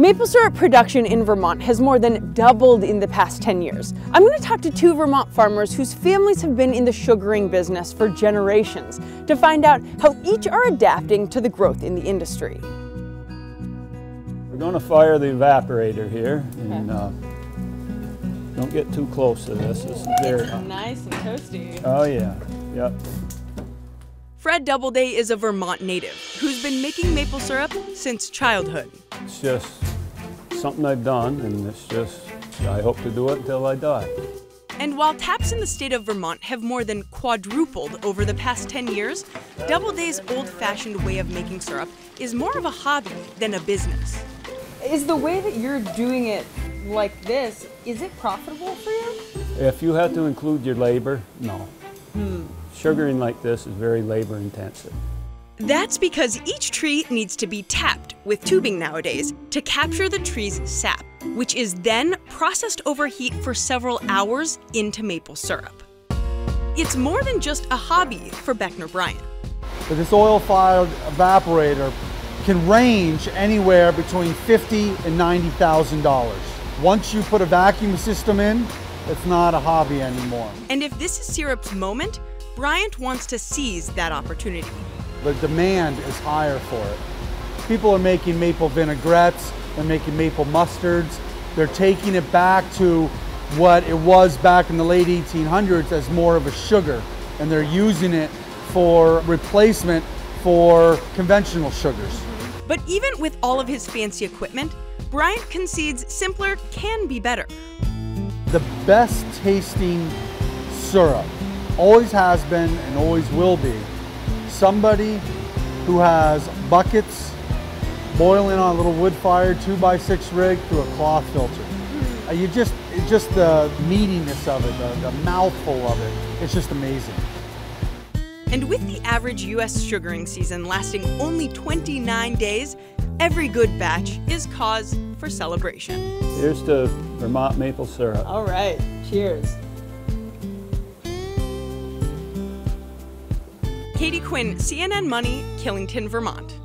Maple syrup production in Vermont has more than doubled in the past 10 years. I'm going to talk to two Vermont farmers whose families have been in the sugaring business for generations to find out how each are adapting to the growth in the industry. We're going to fire the evaporator here, and don't get too close to this. This is very hot. Nice and toasty. Oh yeah, yep. Fred Doubleday is a Vermont native who's been making maple syrup since childhood. It's just something I've done, and it's just, I hope to do it until I die. And while taps in the state of Vermont have more than quadrupled over the past 10 years, Doubleday's old-fashioned way of making syrup is more of a hobby than a business. Is the way that you're doing it like this, is it profitable for you? If you have to include your labor, no. Sugaring like this is very labor intensive. That's because each tree needs to be tapped with tubing nowadays to capture the tree's sap, which is then processed over heat for several hours into maple syrup. It's more than just a hobby for Beckner Bryan. But this oil-fired evaporator can range anywhere between $50,000 and $90,000. Once you put a vacuum system in, it's not a hobby anymore. And if this is syrup's moment, Bryant wants to seize that opportunity. The demand is higher for it. People are making maple vinaigrettes, they're making maple mustards, they're taking it back to what it was back in the late 1800s as more of a sugar, and they're using it for replacement for conventional sugars. But even with all of his fancy equipment, Bryant concedes simpler can be better. The best tasting syrup always has been and always will be somebody who has buckets boiling on a little wood fire 2x6 rig through a cloth filter. It's just the meatiness of it, the mouthful of it, it's just amazing. And with the average U.S. sugaring season lasting only 29 days, every good batch is cause for celebration. Here's to Vermont maple syrup. All right, cheers. Katie Quinn, CNN Money, Killington, Vermont.